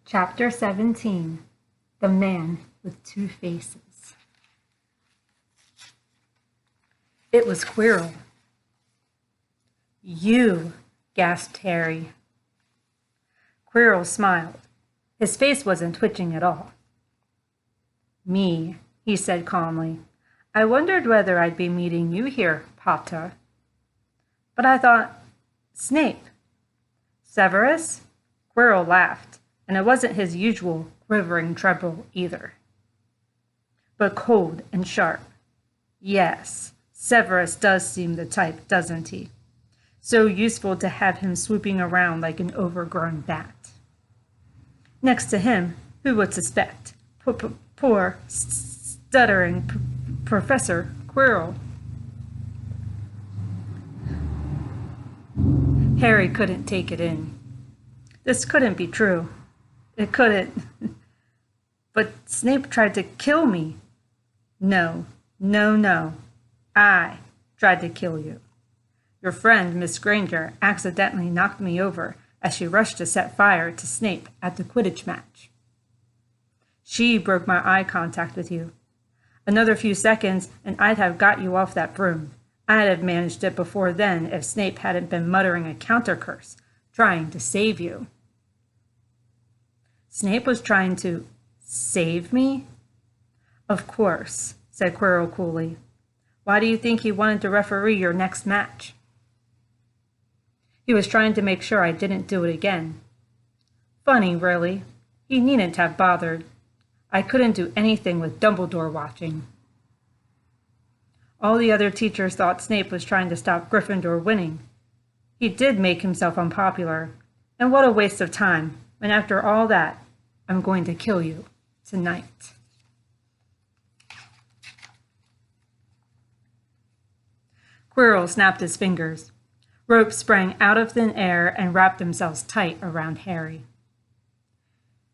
Chapter 17 The Man with Two Faces. It was Quirrell. "You," gasped Harry. Quirrell smiled. His face wasn't twitching at all. "Me," he said calmly. "I wondered whether I'd be meeting you here, Potter. But I thought, Snape." "Severus?" Quirrell laughed, and it wasn't his usual quivering treble either. "But cold and sharp. Yes, Severus does seem the type, doesn't he? So useful to have him swooping around like an overgrown bat. Next to him, who would suspect? Poor, stuttering Professor Quirrell." Harry couldn't take it in. This couldn't be true. It couldn't. But Snape tried to kill me. No. I tried to kill you. Your friend, Miss Granger, accidentally knocked me over as she rushed to set fire to Snape at the Quidditch match. She broke my eye contact with you. Another few seconds and I'd have got you off that broom. I'd have managed it before then if Snape hadn't been muttering a counter curse, trying to save you. Snape was trying to save me? Of course, said Quirrell coolly. Why do you think he wanted to referee your next match? He was trying to make sure I didn't do it again. Funny, really. He needn't have bothered. I couldn't do anything with Dumbledore watching. All the other teachers thought Snape was trying to stop Gryffindor winning. He did make himself unpopular, and what a waste of time. And after all that, I'm going to kill you tonight. Quirrell snapped his fingers. Ropes sprang out of thin air and wrapped themselves tight around Harry.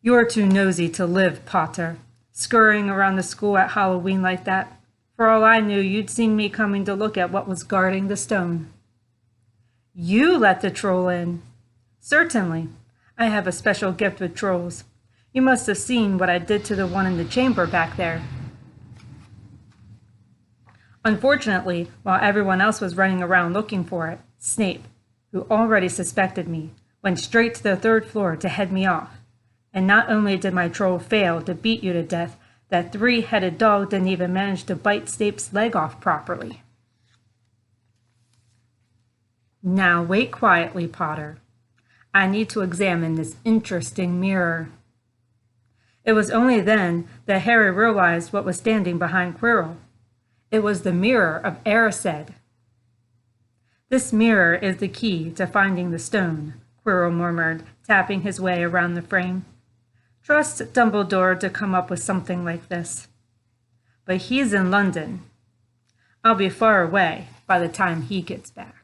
You're too nosy to live, Potter, scurrying around the school at Halloween like that. For all I knew, you'd seen me coming to look at what was guarding the stone. You let the troll in. Certainly. I have a special gift with trolls. You must have seen what I did to the one in the chamber back there. Unfortunately, while everyone else was running around looking for it, Snape, who already suspected me, went straight to the third floor to head me off. And not only did my troll fail to beat you to death, that three-headed dog didn't even manage to bite Snape's leg off properly. Now wait quietly, Potter. I need to examine this interesting mirror. It was only then that Harry realized what was standing behind Quirrell. It was the mirror of Erised. This mirror is the key to finding the stone, Quirrell murmured, tapping his way around the frame. Trust Dumbledore to come up with something like this. But he's in London. I'll be far away by the time he gets back.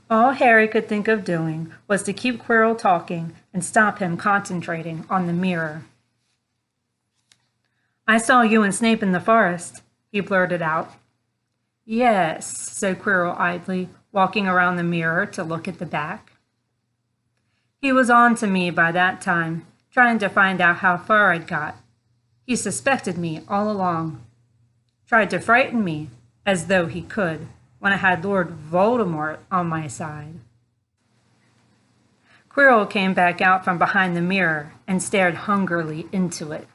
All Harry could think of doing was to keep Quirrell talking and stop him concentrating on the mirror. I saw you and Snape in the forest, he blurted out. Yes, said Quirrell idly, walking around the mirror to look at the back. He was on to me by that time, trying to find out how far I'd got. He suspected me all along. Tried to frighten me, as though he could, when I had Lord Voldemort on my side. Quirrell came back out from behind the mirror and stared hungrily into it.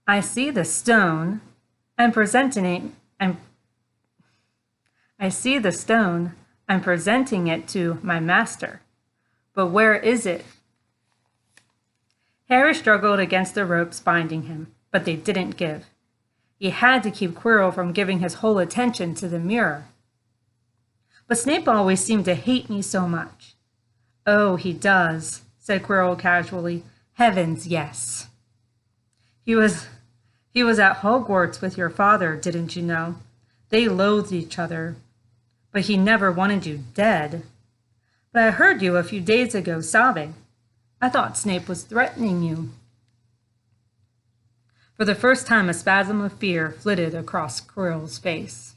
I see the stone. I'm presenting it to my master. But where is it? Harry struggled against the ropes binding him, but they didn't give. He had to keep Quirrell from giving his whole attention to the mirror. But Snape always seemed to hate me so much. Oh, he does, said Quirrell casually. Heavens, yes. He was at Hogwarts with your father, didn't you know? They loathed each other. But he never wanted you dead. But I heard you a few days ago sobbing. I thought Snape was threatening you. For the first time, a spasm of fear flitted across Quirrell's face.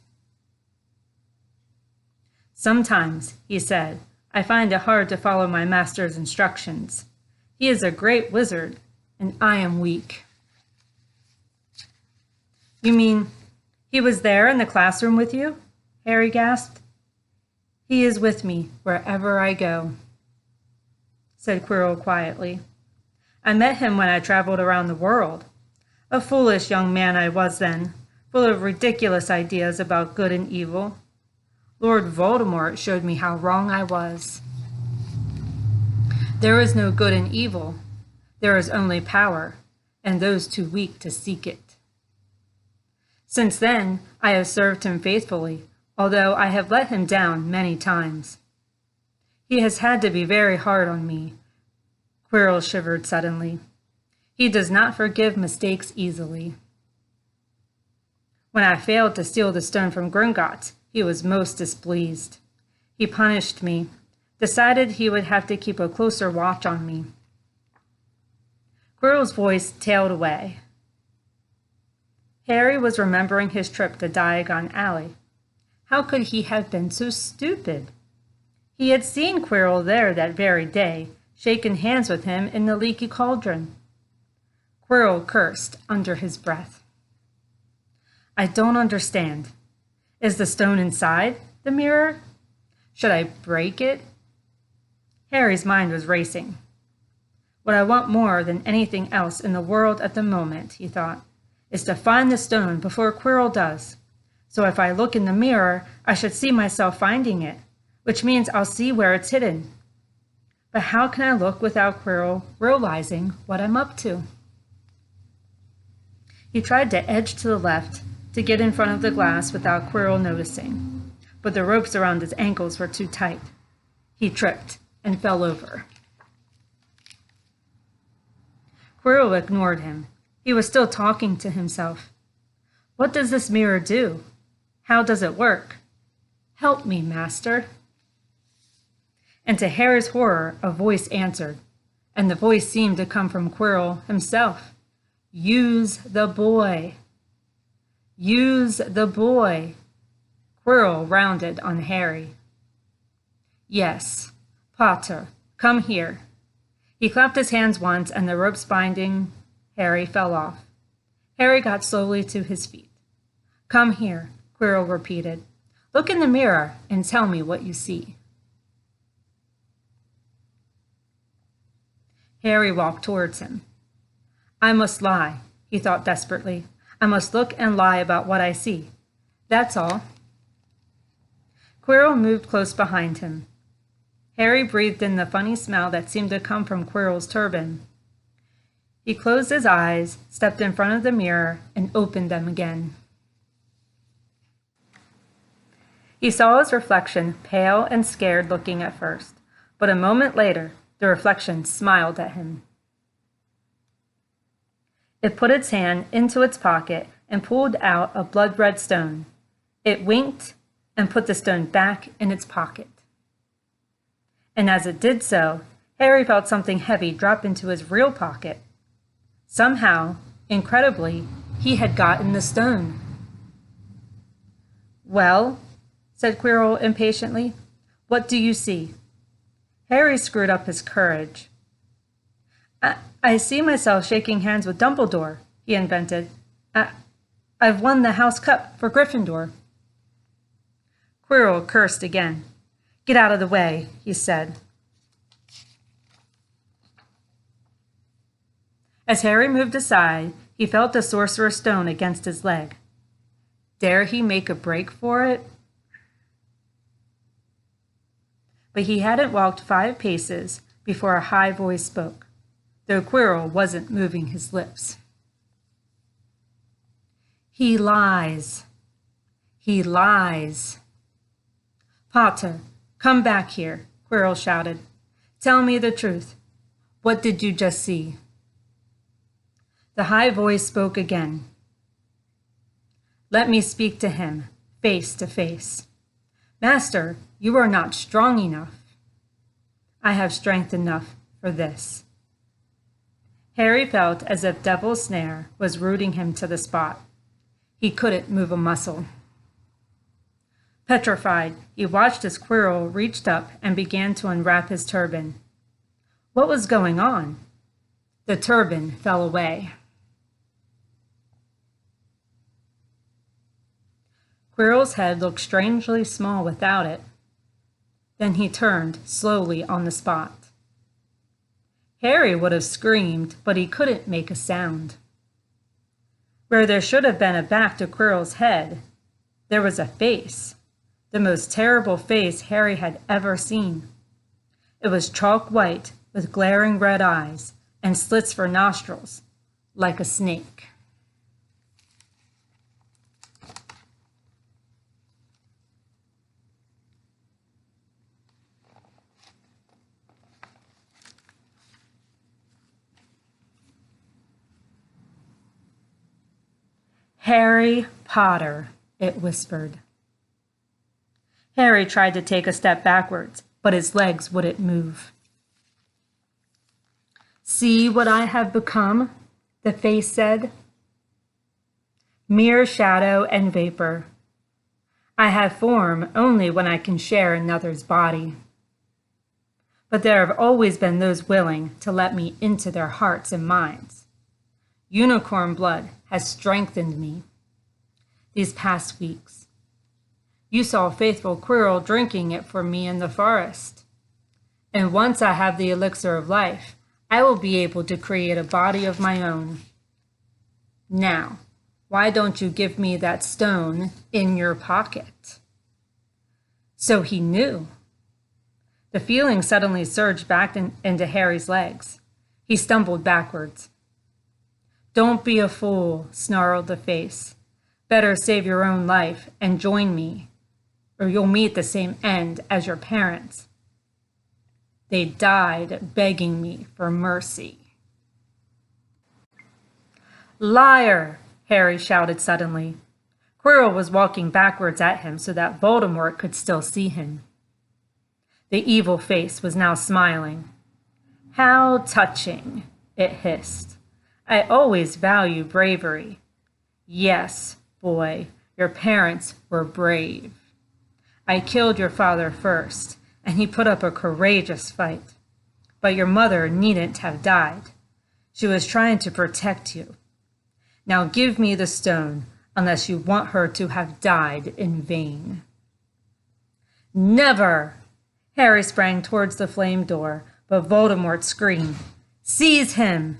Sometimes, he said, I find it hard to follow my master's instructions. He is a great wizard, and I am weak." "You mean he was there in the classroom with you?" Harry gasped. "He is with me wherever I go," said Quirrell quietly. "I met him when I traveled around the world. A foolish young man I was then, full of ridiculous ideas about good and evil. Lord Voldemort showed me how wrong I was. There is no good and evil. There is only power, and those too weak to seek it. Since then, I have served him faithfully, although I have let him down many times. He has had to be very hard on me." Quirrell shivered suddenly. "He does not forgive mistakes easily. When I failed to steal the stone from Gringotts, he was most displeased. He punished me, decided he would have to keep a closer watch on me." Quirrell's voice tailed away. Harry was remembering his trip to Diagon Alley. How could he have been so stupid? He had seen Quirrell there that very day, shaken hands with him in the leaky cauldron. Quirrell cursed under his breath. "I don't understand. Is the stone inside the mirror? Should I break it?" Harry's mind was racing. "What I want more than anything else in the world at the moment," he thought, "is to find the stone before Quirrell does. So if I look in the mirror, I should see myself finding it, which means I'll see where it's hidden. But how can I look without Quirrell realizing what I'm up to?" He tried to edge to the left to get in front of the glass without Quirrell noticing, but the ropes around his ankles were too tight. He tripped and fell over. Quirrell ignored him. He was still talking to himself. "What does this mirror do? How does it work? Help me, master." And to Harry's horror, a voice answered, and the voice seemed to come from Quirrell himself. "Use the boy. Use the boy." Quirrell rounded on Harry. "Yes. Potter, come here." He clapped his hands once, and the ropes binding Harry fell off. Harry got slowly to his feet. "Come here," Quirrell repeated. "Look in the mirror and tell me what you see." Harry walked towards him. "I must lie," he thought desperately. "I must look and lie about what I see. That's all." Quirrell moved close behind him. Harry breathed in the funny smell that seemed to come from Quirrell's turban. He closed his eyes, stepped in front of the mirror, and opened them again. He saw his reflection, pale and scared looking at first, but a moment later, the reflection smiled at him. It put its hand into its pocket and pulled out a blood-red stone. It winked and put the stone back in its pocket. And as it did so, Harry felt something heavy drop into his real pocket. Somehow, incredibly, he had gotten the stone. "Well," said Quirrell impatiently, "what do you see?" Harry screwed up his courage. I see myself shaking hands with Dumbledore," he invented. I've won the House Cup for Gryffindor." Quirrell cursed again. "Get out of the way," he said. As Harry moved aside, he felt the Sorcerer's stone against his leg. Dare he make a break for it? But he hadn't walked 5 paces before a high voice spoke, though Quirrell wasn't moving his lips. "He lies. He lies." "Potter, come back here," Quirrell shouted. "Tell me the truth. What did you just see?" The high voice spoke again. "Let me speak to him, face to face. Master, you are not strong enough." "I have strength enough for this." Harry felt as if Devil's Snare was rooting him to the spot. He couldn't move a muscle. Petrified, he watched as Quirrell reached up and began to unwrap his turban. What was going on? The turban fell away. Quirrell's head looked strangely small without it. Then he turned slowly on the spot. Harry would have screamed, but he couldn't make a sound. Where there should have been a back to Quirrell's head, there was a face, the most terrible face Harry had ever seen. It was chalk white with glaring red eyes and slits for nostrils, like a snake. Harry Potter, it whispered. Harry tried to take a step backwards, but his legs wouldn't move. See what I have become, the face said. Mere shadow and vapor. I have form only when I can share another's body. But there have always been those willing to let me into their hearts and minds. Unicorn blood has strengthened me these past weeks. You saw faithful Quirrell drinking it for me in the forest. And once I have the elixir of life, I will be able to create a body of my own. Now, why don't you give me that stone in your pocket? So he knew. The feeling suddenly surged back into Harry's legs. He stumbled backwards. Don't be a fool, snarled the face. Better save your own life and join me, or you'll meet the same end as your parents. They died begging me for mercy. Liar! Harry shouted suddenly. Quirrell was walking backwards at him so that Voldemort could still see him. The evil face was now smiling. How touching, it hissed. I always value bravery. Yes, boy, your parents were brave. I killed your father first, and he put up a courageous fight. But your mother needn't have died. She was trying to protect you. Now give me the stone, unless you want her to have died in vain. Never! Harry sprang towards the flame door, but Voldemort screamed, Seize him!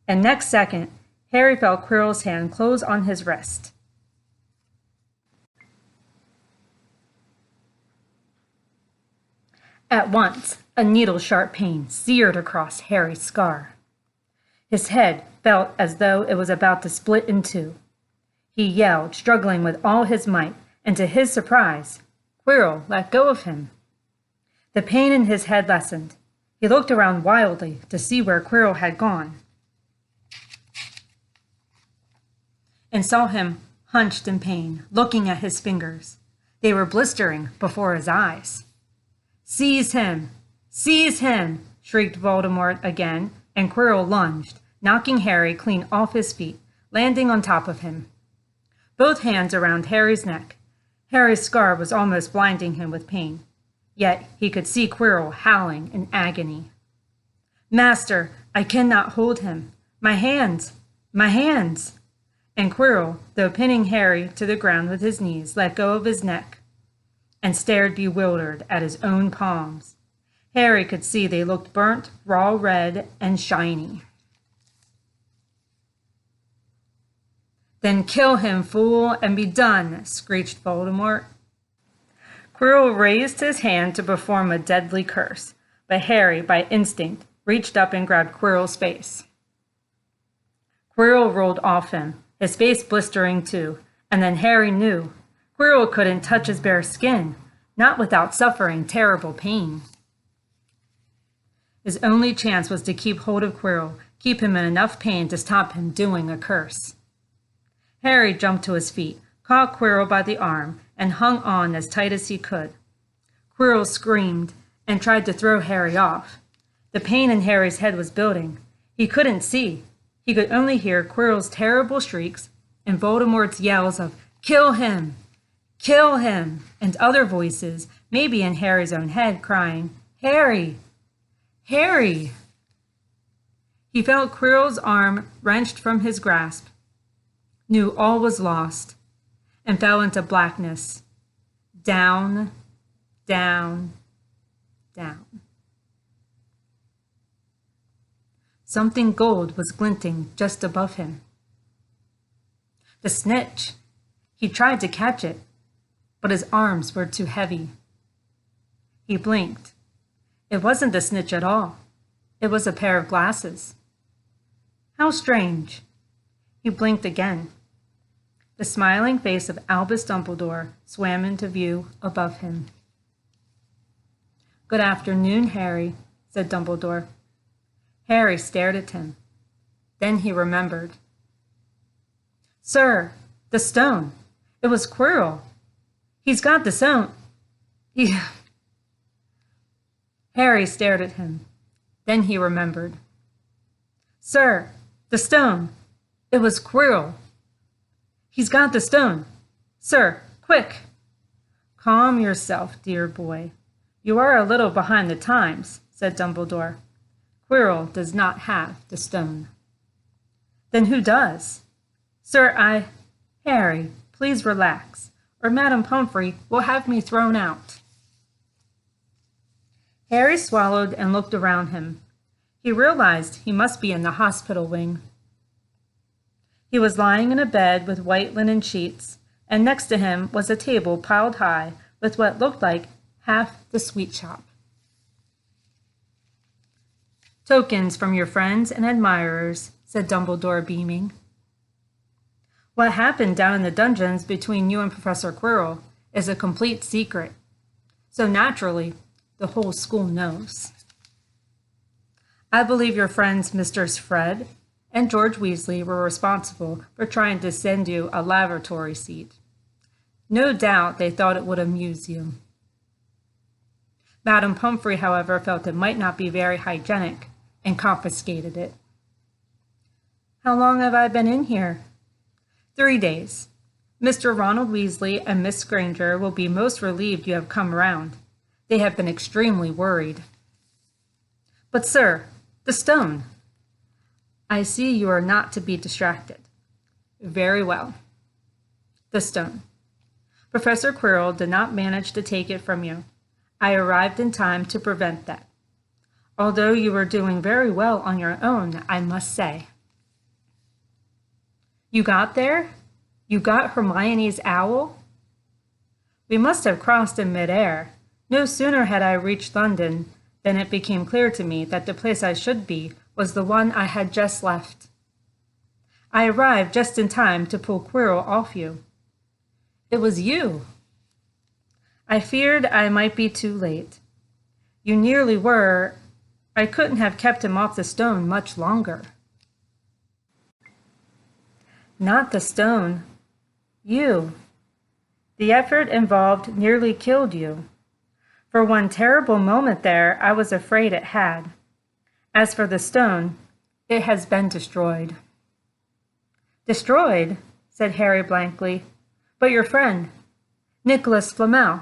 And next second, Harry felt Quirrell's hand close on his wrist. At once, a needle-sharp pain seared across Harry's scar. His head felt as though it was about to split in two. He yelled, struggling with all his might, and to his surprise, Quirrell let go of him. The pain in his head lessened. He looked around wildly to see where Quirrell had gone, and saw him hunched in pain, looking at his fingers. They were blistering before his eyes. Seize him! Seize him! Shrieked Voldemort again, and Quirrell lunged, knocking Harry clean off his feet, landing on top of him. Both hands around Harry's neck. Harry's scar was almost blinding him with pain, yet he could see Quirrell howling in agony. Master, I cannot hold him. My hands! My hands! And Quirrell, though pinning Harry to the ground with his knees, let go of his neck and stared bewildered at his own palms. Harry could see they looked burnt, raw red, and shiny. Then kill him, fool, and be done, screeched Voldemort. Quirrell raised his hand to perform a deadly curse, but Harry, by instinct, reached up and grabbed Quirrell's face. Quirrell rolled off him, his face blistering too, and then Harry knew. Quirrell couldn't touch his bare skin, not without suffering terrible pain. His only chance was to keep hold of Quirrell, keep him in enough pain to stop him doing a curse. Harry jumped to his feet, caught Quirrell by the arm, and hung on as tight as he could. Quirrell screamed and tried to throw Harry off. The pain in Harry's head was building. He couldn't see. He could only hear Quirrell's terrible shrieks and Voldemort's yells of, Kill him! Kill him! And other voices, maybe in Harry's own head, crying, Harry! Harry! He felt Quirrell's arm wrenched from his grasp, knew all was lost, and fell into blackness. Down, down, down. Something gold was glinting just above him. The snitch! He tried to catch it, but his arms were too heavy. He blinked. It wasn't the snitch at all. It was a pair of glasses. How strange. He blinked again. The smiling face of Albus Dumbledore swam into view above him. Good afternoon, Harry, said Dumbledore. Harry stared at him. Then he remembered. Sir, the stone. It was Quirrell. He's got the stone. Harry stared at him. Then he remembered. Sir, the stone. It was Quirrell. He's got the stone. Sir, quick. Calm yourself, dear boy. You are a little behind the times, said Dumbledore. Quirrell does not have the stone. Then who does? Sir, Harry, please relax, or Madame Pomfrey will have me thrown out. Harry swallowed and looked around him. He realized he must be in the hospital wing. He was lying in a bed with white linen sheets, and next to him was a table piled high with what looked like half the sweet shop. Tokens from your friends and admirers, said Dumbledore, beaming. What happened down in the dungeons between you and Professor Quirrell is a complete secret. So naturally, the whole school knows. I believe your friends Misters Fred and George Weasley were responsible for trying to send you a lavatory seat. No doubt they thought it would amuse you. Madame Pomfrey, however, felt it might not be very hygienic and confiscated it. How long have I been in here? 3 days. Mr. Ronald Weasley and Miss Granger will be most relieved you have come around. They have been extremely worried. But, sir, the stone. I see you are not to be distracted. Very well. The stone. Professor Quirrell did not manage to take it from you. I arrived in time to prevent that. Although you were doing very well on your own, I must say. You got there? You got Hermione's owl? We must have crossed in midair. No sooner had I reached London than it became clear to me that the place I should be was the one I had just left. I arrived just in time to pull Quirrell off you. It was you. I feared I might be too late. You nearly were. I couldn't have kept him off the stone much longer. Not the stone. You. The effort involved nearly killed you. For one terrible moment there, I was afraid it had. As for the stone, it has been destroyed. Destroyed? Said Harry blankly. But your friend, Nicholas Flamel.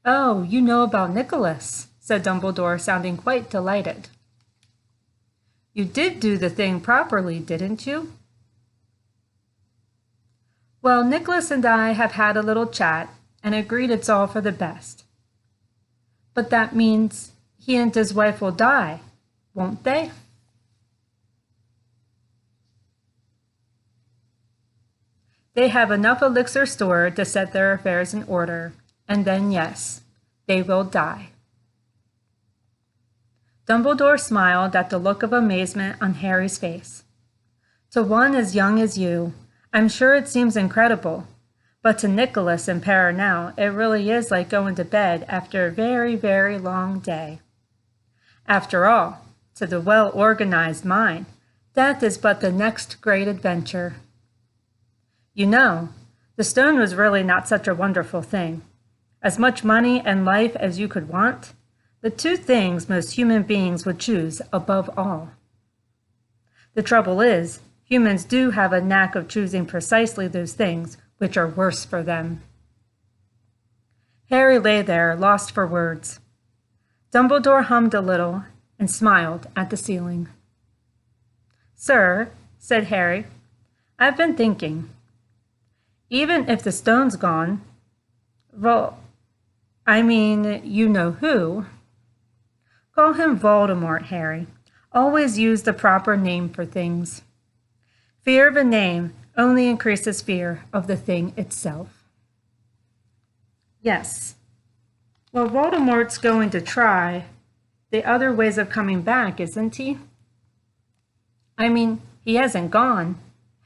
Oh, you know about Nicholas, said Dumbledore, sounding quite delighted. You did do the thing properly, didn't you? Well, Nicholas and I have had a little chat and agreed it's all for the best. But that means he and his wife will die, won't they? They have enough elixir stored to set their affairs in order, and then, yes, they will die. Dumbledore smiled at the look of amazement on Harry's face. To one as young as you, I'm sure it seems incredible, but to Nicholas and Perenelle, it really is like going to bed after a very, very long day. After all, to the well-organized mind, death is but the next great adventure. You know, the stone was really not such a wonderful thing. As much money and life as you could want, the two things most human beings would choose above all. The trouble is, humans do have a knack of choosing precisely those things which are worse for them. Harry lay there, lost for words. Dumbledore hummed a little and smiled at the ceiling. "Sir," said Harry, "I've been thinking. Even if the stone's gone, you know who. Call him Voldemort, Harry. Always use the proper name for things. Fear of a name only increases fear of the thing itself." Yes. Well, Voldemort's going to try the other ways of coming back, isn't he? He hasn't gone,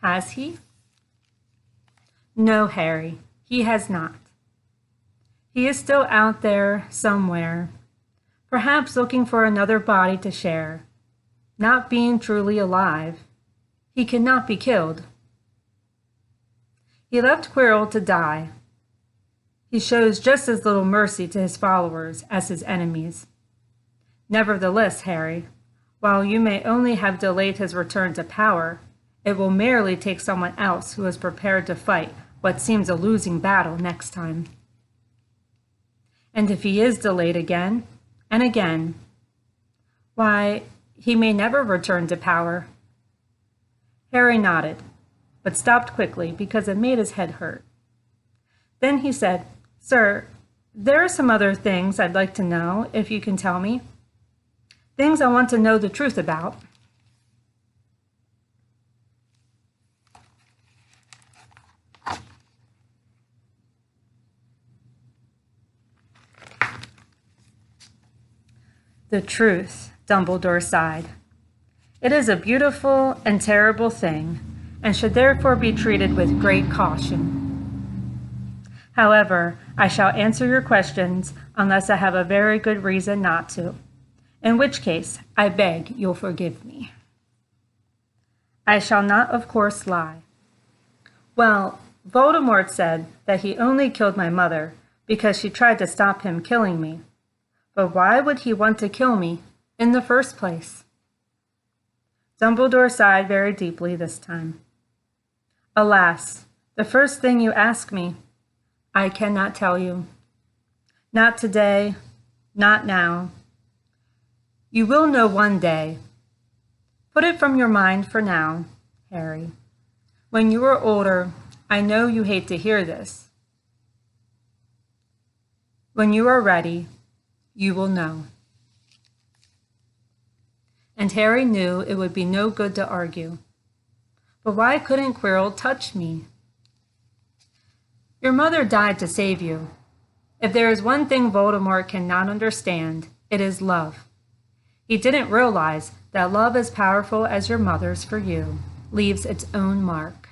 has he? No, Harry, he has not. He is still out there somewhere, perhaps looking for another body to share, not being truly alive. He cannot be killed. He left Quirrell to die. He shows just as little mercy to his followers as his enemies. Nevertheless, Harry, while you may only have delayed his return to power, it will merely take someone else who is prepared to fight what seems a losing battle next time. And if he is delayed again and again, why, he may never return to power. Harry nodded, but stopped quickly because it made his head hurt. Then he said, "Sir, there are some other things I'd like to know, if you can tell me. Things I want to know the truth about." "The truth," Dumbledore sighed. "It is a beautiful and terrible thing, and should therefore be treated with great caution. However, I shall answer your questions unless I have a very good reason not to, in which case I beg you'll forgive me. I shall not, of course, lie. Well, Voldemort said that he only killed my mother because she tried to stop him killing me. But why would he want to kill me in the first place?" Dumbledore sighed very deeply this time. "Alas, the first thing you ask me, I cannot tell you. Not today, not now. You will know one day. Put it from your mind for now, Harry. When you are older, I know you hate to hear this. When you are ready, you will know." And Harry knew it would be no good to argue. But why couldn't Quirrell touch me? "Your mother died to save you. If there is one thing Voldemort cannot understand, it is love. He didn't realize that love as powerful as your mother's for you leaves its own mark.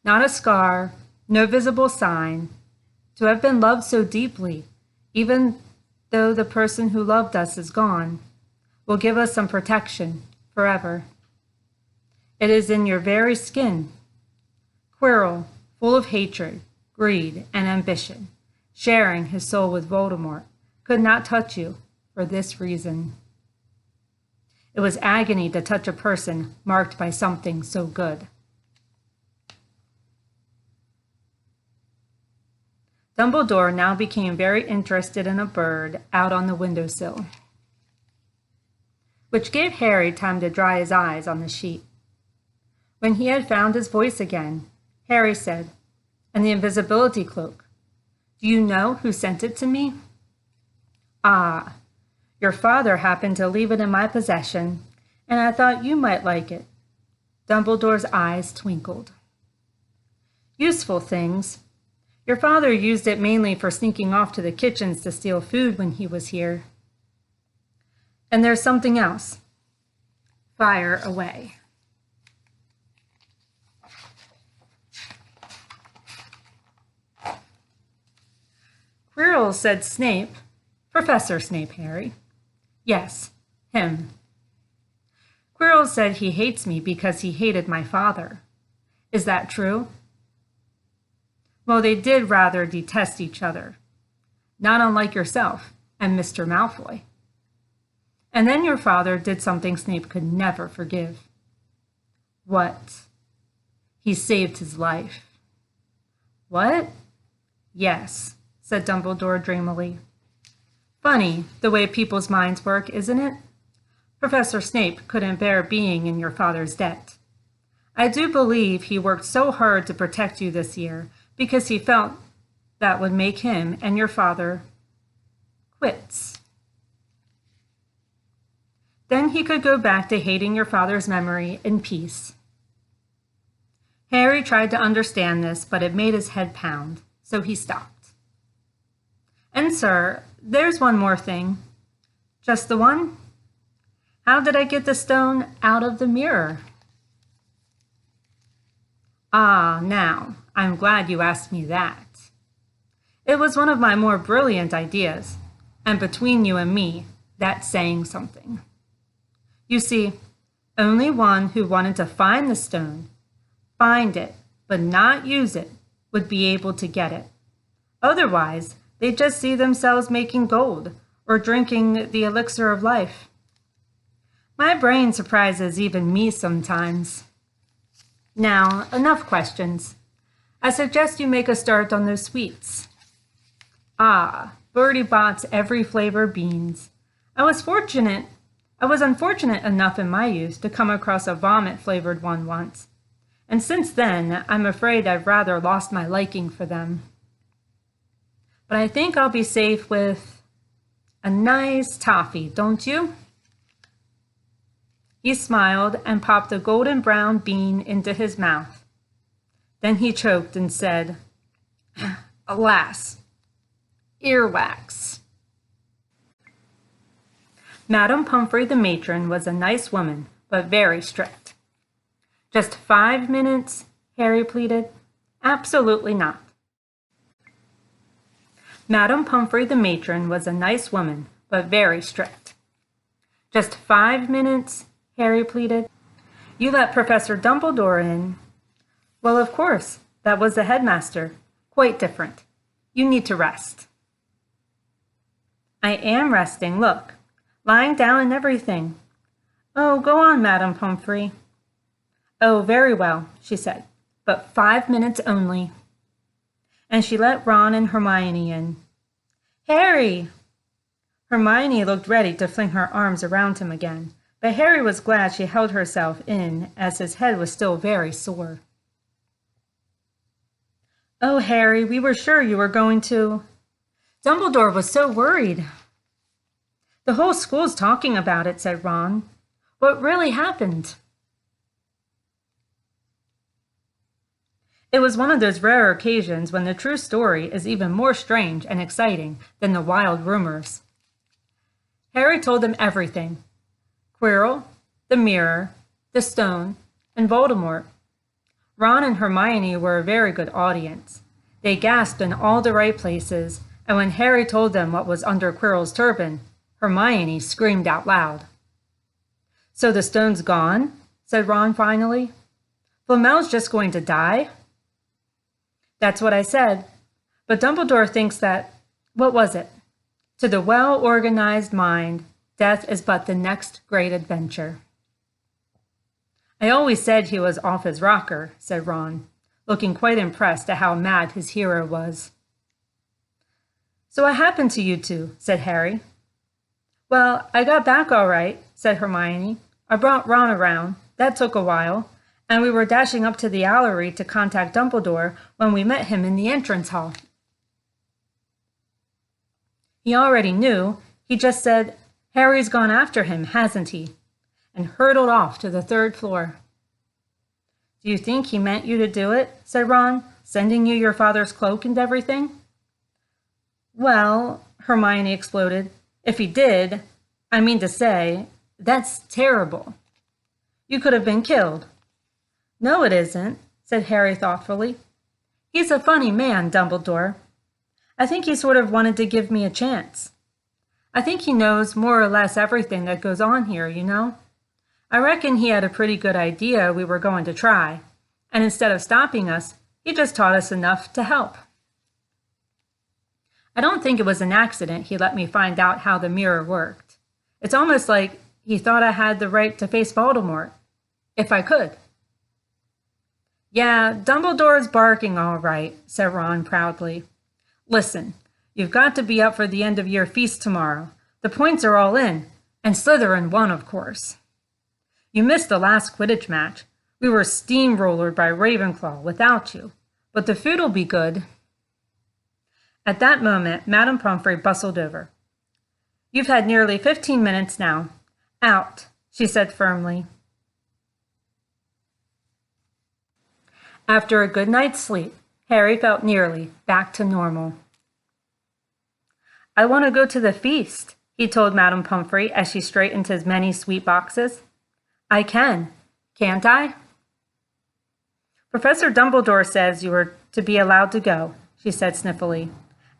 Not a scar, no visible sign. To have been loved so deeply, even though the person who loved us is gone, will give us some protection forever. It is in your very skin. Quirrell, full of hatred, greed, and ambition, sharing his soul with Voldemort, could not touch you for this reason. It was agony to touch a person marked by something so good." Dumbledore now became very interested in a bird out on the windowsill, which gave Harry time to dry his eyes on the sheet. When he had found his voice again, Harry said, "And the invisibility cloak, do you know who sent it to me?" "Ah, your father happened to leave it in my possession, and I thought you might like it." Dumbledore's eyes twinkled. "Useful things. Your father used it mainly for sneaking off to the kitchens to steal food when he was here. And there's something else. Fire away." "Quirrell said Snape, Professor Snape, Harry." "Yes, him. Quirrell said he hates me because he hated my father. Is that true?" "Well, they did rather detest each other, not unlike yourself and Mr. Malfoy. And then your father did something Snape could never forgive." "What?" "He saved his life." "What?" "Yes," said Dumbledore dreamily. Funny, the way people's minds work, isn't it? Professor Snape couldn't bear being in your father's debt. I do believe he worked so hard to protect you this year because he felt that would make him and your father quits. Then he could go back to hating your father's memory in peace. Harry tried to understand this, but it made his head pound, so he stopped. And sir, there's one more thing. Just the one? How did I get the stone out of the mirror? Ah, now, I'm glad you asked me that. It was one of my more brilliant ideas, and between you and me, that's saying something. You see, only one who wanted to find the stone, find it, but not use it, would be able to get it. Otherwise, they'd just see themselves making gold or drinking the elixir of life. My brain surprises even me sometimes. Now, enough questions. I suggest you make a start on those sweets. Ah, Bertie Bott's every flavor beans. I was unfortunate enough in my youth to come across a vomit-flavored one once, and since then, I'm afraid I've rather lost my liking for them. But I think I'll be safe with a nice toffee, don't you? He smiled and popped a golden brown bean into his mouth. Then he choked and said, Alas, earwax. Madame Pomfrey the matron was a nice woman, but very strict. Just 5 minutes, Harry pleaded. Absolutely not. Madame Pomfrey the matron was a nice woman, but very strict. Just 5 minutes, Harry pleaded. You let Professor Dumbledore in. Well, of course, that was the headmaster. Quite different. You need to rest. I am resting, look. Lying down and everything. Oh, go on, Madame Pomfrey. Oh, very well, she said, but 5 minutes only. And she let Ron and Hermione in. Harry! Hermione looked ready to fling her arms around him again, but Harry was glad she held herself in, as his head was still very sore. Oh, Harry, we were sure you were going to... Dumbledore was so worried. The whole school's talking about it, said Ron. What really happened? It was one of those rare occasions when the true story is even more strange and exciting than the wild rumors. Harry told them everything. Quirrell, the mirror, the stone, and Voldemort. Ron and Hermione were a very good audience. They gasped in all the right places, and when Harry told them what was under Quirrell's turban, Hermione screamed out loud. So the stone's gone? Said Ron finally. Flamel's just going to die? That's what I said. But Dumbledore thinks that, what was it? To the well-organized mind, death is but the next great adventure. I always said he was off his rocker, said Ron, looking quite impressed at how mad his hero was. So what happened to you two? Said Harry. Well, I got back all right, said Hermione. I brought Ron around. That took a while. And we were dashing up to the gallery to contact Dumbledore when we met him in the entrance hall. He already knew. He just said, Harry's gone after him, hasn't he? And hurtled off to the 3rd floor. Do you think he meant you to do it? Said Ron, sending you your father's cloak and everything? Well, Hermione exploded, if he did, I mean to say, that's terrible. You could have been killed. No, it isn't, said Harry thoughtfully. He's a funny man, Dumbledore. I think he sort of wanted to give me a chance. I think he knows more or less everything that goes on here, you know? I reckon he had a pretty good idea we were going to try, and instead of stopping us, he just taught us enough to help. I don't think it was an accident he let me find out how the mirror worked. It's almost like he thought I had the right to face Voldemort, if I could. Yeah, Dumbledore's barking all right, said Ron proudly. Listen, You've got to be up for the end-of-year feast tomorrow. The points are all in, and Slytherin won, of course. You missed the last Quidditch match. We were steamrollered by Ravenclaw without you, but the food'll be good." At that moment, Madame Pomfrey bustled over. "You've had nearly 15 minutes now. Out," she said firmly. After a good night's sleep, Harry felt nearly back to normal. "I want to go to the feast," he told Madame Pomfrey as she straightened his many sweet boxes. "I can, can't I?" "Professor Dumbledore says you are to be allowed to go," she said sniffily,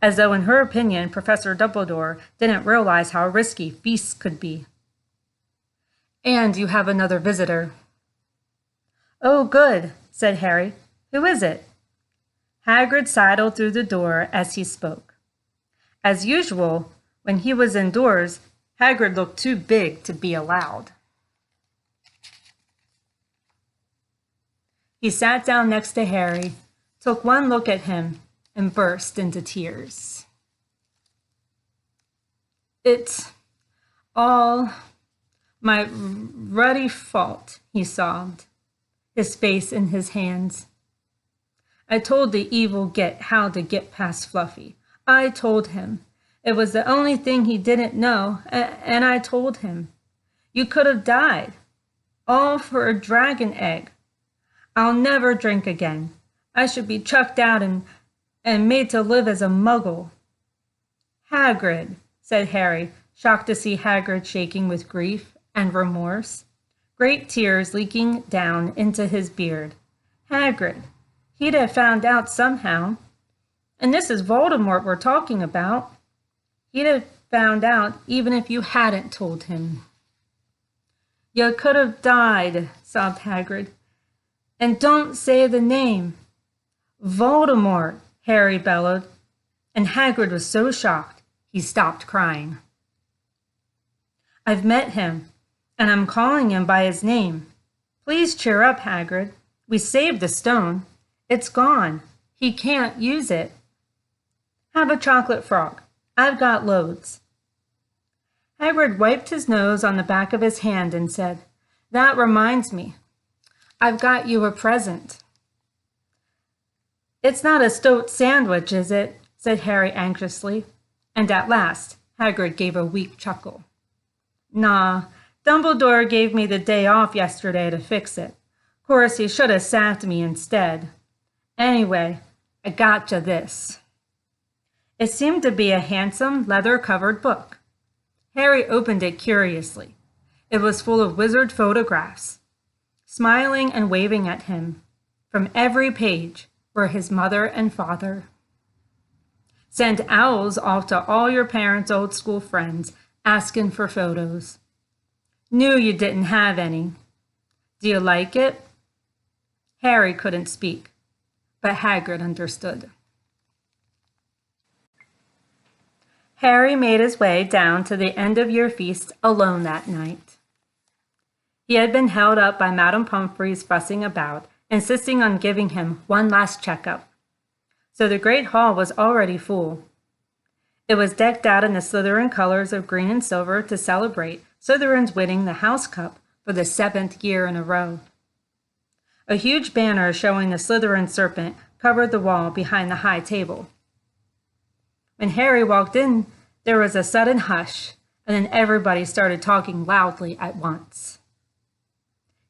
as though in her opinion Professor Dumbledore didn't realize how risky feasts could be. "And you have another visitor." "Oh, good," said Harry. "Who is it?" Hagrid sidled through the door as he spoke. As usual, when he was indoors, Hagrid looked too big to be allowed. He sat down next to Harry, took one look at him, and burst into tears. "It's all my ruddy fault," he sobbed, his face in his hands. "I told the evil Git how to get past Fluffy. I told him. It was the only thing he didn't know, and I told him. You could have died. All for a dragon egg. I'll never drink again. I should be chucked out and made to live as a muggle." "Hagrid," said Harry, shocked to see Hagrid shaking with grief and remorse, great tears leaking down into his beard. "Hagrid, he'd have found out somehow. And this is Voldemort we're talking about. He'd have found out even if you hadn't told him." "You could have died," sobbed Hagrid. "And don't say the name." "Voldemort," Harry bellowed, and Hagrid was so shocked he stopped crying. "I've met him, and I'm calling him by his name. Please cheer up, Hagrid. We saved the stone. It's gone. He can't use it. Have a chocolate frog. I've got loads." Hagrid wiped his nose on the back of his hand and said, "That reminds me. I've got you a present." "It's not a stoat sandwich, is it?" said Harry anxiously, and at last Hagrid gave a weak chuckle. "Nah, Dumbledore gave me the day off yesterday to fix it. Course he should have sacked me instead. Anyway, I gotcha this." It seemed to be a handsome, leather-covered book. Harry opened it curiously. It was full of wizard photographs. Smiling and waving at him, from every page, were his mother and father. "Send owls off to all your parents' old school friends, asking for photos. Knew you didn't have any. Do you like it?" Harry couldn't speak, but Hagrid understood. Harry made his way down to the end-of-year feast alone that night. He had been held up by Madame Pomfrey's fussing about, insisting on giving him one last checkup. So the great hall was already full. It was decked out in the Slytherin colors of green and silver to celebrate Slytherin's winning the House Cup for the 7th year in a row. A huge banner showing the Slytherin serpent covered the wall behind the high table. When Harry walked in, there was a sudden hush, and then everybody started talking loudly at once.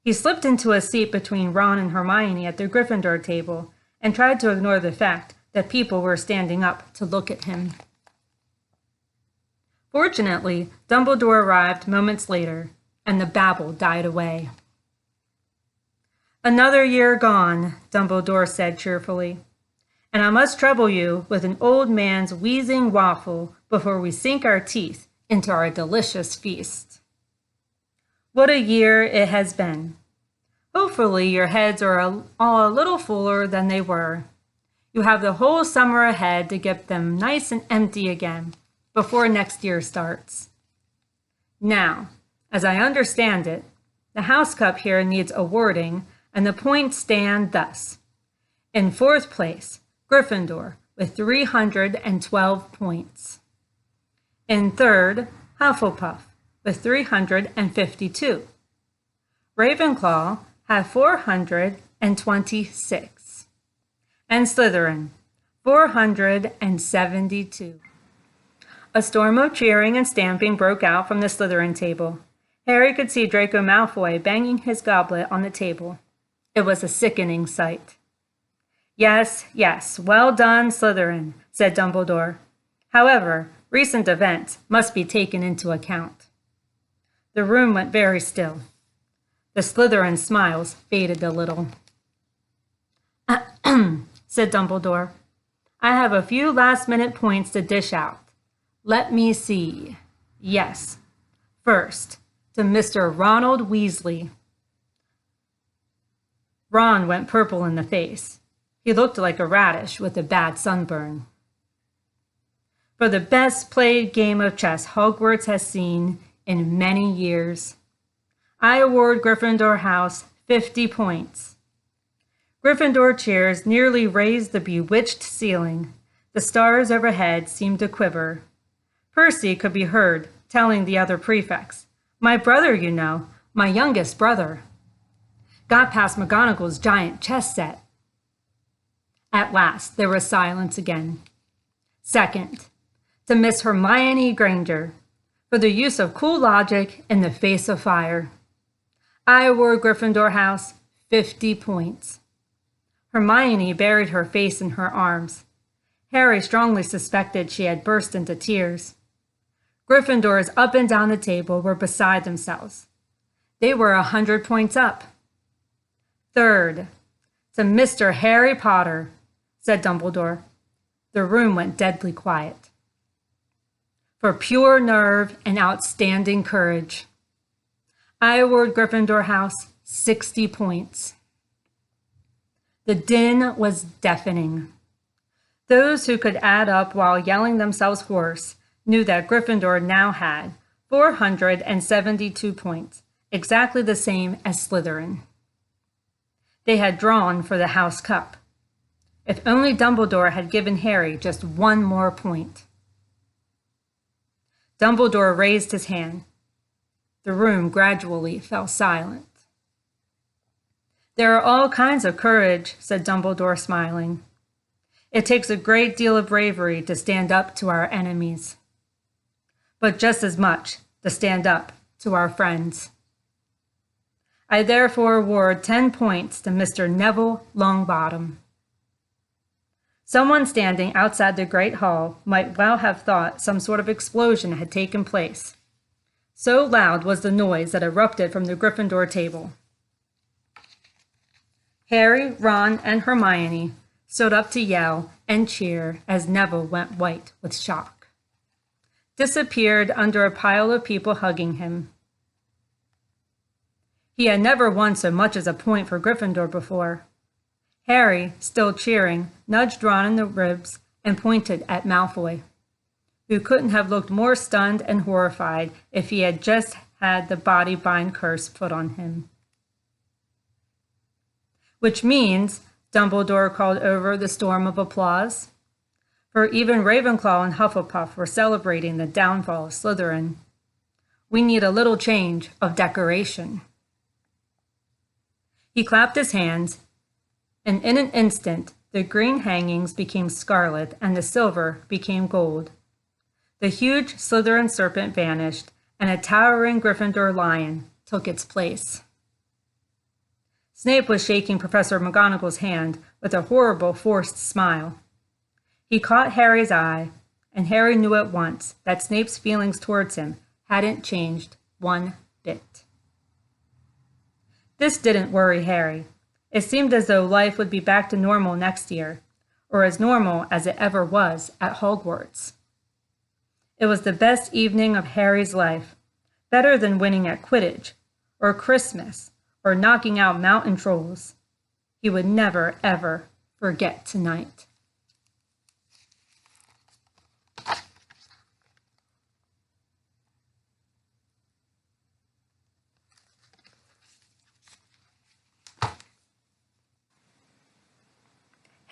He slipped into a seat between Ron and Hermione at the Gryffindor table and tried to ignore the fact that people were standing up to look at him. Fortunately, Dumbledore arrived moments later, and the babble died away. "Another year gone," Dumbledore said cheerfully, "and I must trouble you with an old man's wheezing waffle before we sink our teeth into our delicious feast. What a year it has been. Hopefully your heads are all a little fuller than they were. You have the whole summer ahead to get them nice and empty again before next year starts. Now, as I understand it, the House Cup here needs awarding, and the points stand thus. In 4th place, Gryffindor, with 312 points. In third, Hufflepuff with 352. Ravenclaw had 426. And Slytherin, 472. A storm of cheering and stamping broke out from the Slytherin table. Harry could see Draco Malfoy banging his goblet on the table. It was a sickening sight. Yes, yes, well done, Slytherin, said Dumbledore. However, recent events must be taken into account. The room went very still. The Slytherin smiles faded a little. Said Dumbledore. I have a few last-minute points to dish out. Let me see. Yes. First, to Mr. Ronald Weasley. Ron went purple in the face. He looked like a radish with a bad sunburn. For the best played game of chess Hogwarts has seen in many years, I award Gryffindor House 50 points. Gryffindor cheers nearly raised the bewitched ceiling. The stars overhead seemed to quiver. Percy could be heard telling the other prefects, "My brother, you know, my youngest brother. Got past McGonagall's giant chess set." At last, there was silence again. Second, to Miss Hermione Granger, for the use of cool logic in the face of fire. I award Gryffindor House 50 points. Hermione buried her face in her arms. Harry strongly suspected she had burst into tears. Gryffindors up and down the table were beside themselves. They were 100 points up. Third, to Mr. Harry Potter, said Dumbledore. The room went deadly quiet. For pure nerve and outstanding courage, I award Gryffindor House 60 points. The din was deafening. Those who could add up while yelling themselves hoarse knew that Gryffindor now had 472 points, exactly the same as Slytherin. They had drawn for the House Cup. If only Dumbledore had given Harry just one more point. Dumbledore raised his hand. The room gradually fell silent. There are all kinds of courage, said Dumbledore, smiling. It takes a great deal of bravery to stand up to our enemies, but just as much to stand up to our friends. I therefore award 10 points to Mr. Neville Longbottom. Someone standing outside the great hall might well have thought some sort of explosion had taken place. So loud was the noise that erupted from the Gryffindor table. Harry, Ron, and Hermione stood up to yell and cheer as Neville went white with shock. Disappeared under a pile of people hugging him. He had never won so much as a point for Gryffindor before. Harry, still cheering, nudged Ron in the ribs and pointed at Malfoy, who couldn't have looked more stunned and horrified if he had just had the body bind curse put on him. Which means, Dumbledore called over the storm of applause, for even Ravenclaw and Hufflepuff were celebrating the downfall of Slytherin. We need a little change of decoration. He clapped his hands, and in an instant, the green hangings became scarlet and the silver became gold. The huge Slytherin serpent vanished, and a towering Gryffindor lion took its place. Snape was shaking Professor McGonagall's hand with a horrible, forced smile. He caught Harry's eye, and Harry knew at once that Snape's feelings towards him hadn't changed one bit. This didn't worry Harry. It seemed as though life would be back to normal next year, or as normal as it ever was at Hogwarts. It was the best evening of Harry's life, better than winning at Quidditch, or Christmas, or knocking out mountain trolls. He would never, ever forget tonight.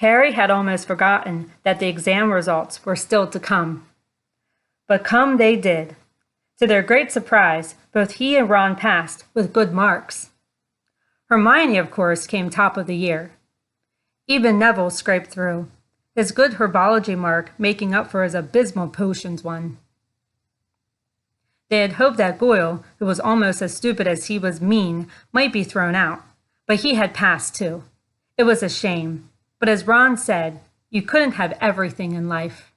Harry had almost forgotten that the exam results were still to come. But come they did. To their great surprise, both he and Ron passed with good marks. Hermione, of course, came top of the year. Even Neville scraped through, his good herbology mark making up for his abysmal potions one. They had hoped that Goyle, who was almost as stupid as he was mean, might be thrown out, but he had passed too. It was a shame, but as Ron said, you couldn't have everything in life.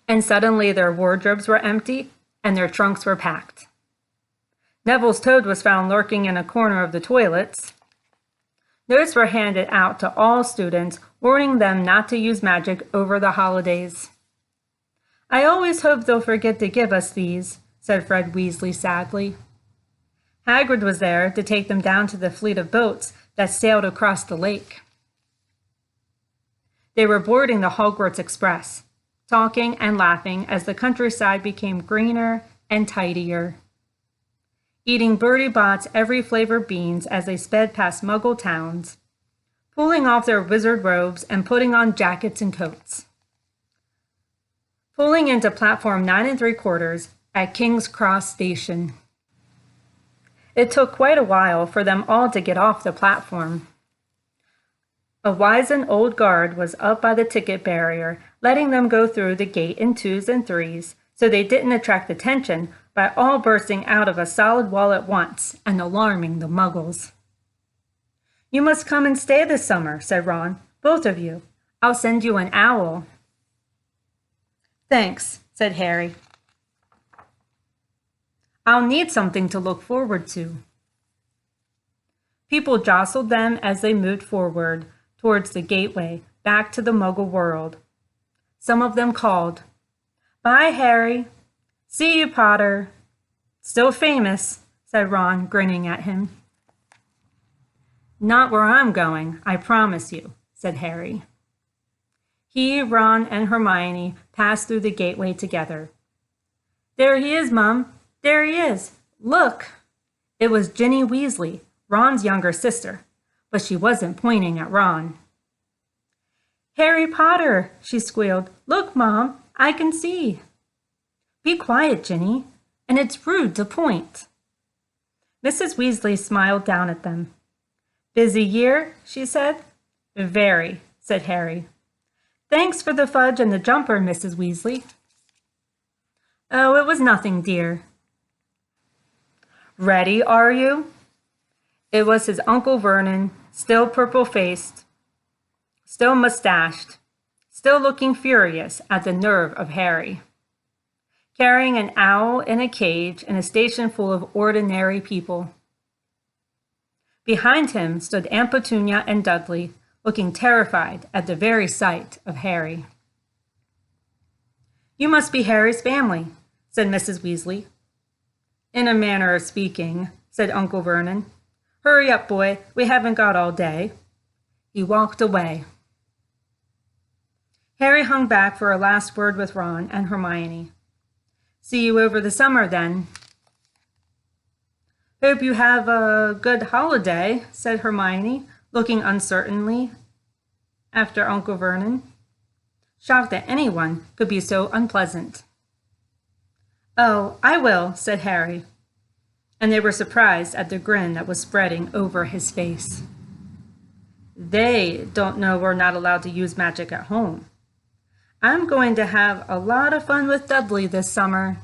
And suddenly their wardrobes were empty and their trunks were packed. Neville's toad was found lurking in a corner of the toilets. Notes were handed out to all students, warning them not to use magic over the holidays. I always hope they'll forget to give us these, said Fred Weasley sadly. Hagrid was there to take them down to the fleet of boats that sailed across the lake. They were boarding the Hogwarts Express, talking and laughing as the countryside became greener and tidier. Eating Bertie Bott's every flavor beans as they sped past Muggle towns, pulling off their wizard robes and putting on jackets and coats. Pulling into platform 9 3/4 at King's Cross Station. It took quite a while for them all to get off the platform. A wizened old guard was up by the ticket barrier, letting them go through the gate in 2s and 3s, so they didn't attract attention by all bursting out of a solid wall at once and alarming the Muggles. You must come and stay this summer, said Ron, both of you. I'll send you an owl. Thanks, said Harry. I'll need something to look forward to. People jostled them as they moved forward towards the gateway back to the Muggle world. Some of them called, Bye, Harry. See you, Potter. Still famous, said Ron, grinning at him. Not where I'm going, I promise you, said Harry. He, Ron, and Hermione passed through the gateway together. There he is, Mum. There he is. Look. It was Ginny Weasley, Ron's younger sister, but she wasn't pointing at Ron. Harry Potter, she squealed. Look, Mom, I can see. Be quiet, Ginny, and it's rude to point. Mrs. Weasley smiled down at them. Busy year, she said. Very, said Harry. Thanks for the fudge and the jumper, Mrs. Weasley. Oh, it was nothing, dear. Ready, are you? It was his Uncle Vernon, still purple-faced, still mustached, still looking furious at the nerve of Harry, carrying an owl in a cage in a station full of ordinary people. Behind him stood Aunt Petunia and Dudley, looking terrified at the very sight of Harry. You must be Harry's family, said Mrs. Weasley. In a manner of speaking, said Uncle Vernon. Hurry up, boy, we haven't got all day. He walked away. Harry hung back for a last word with Ron and Hermione. See you over the summer, then. Hope you have a good holiday, said Hermione, looking uncertainly after Uncle Vernon, shocked that anyone could be so unpleasant. Oh, I will, said Harry, and they were surprised at the grin that was spreading over his face. They don't know we're not allowed to use magic at home. I'm going to have a lot of fun with Dudley this summer.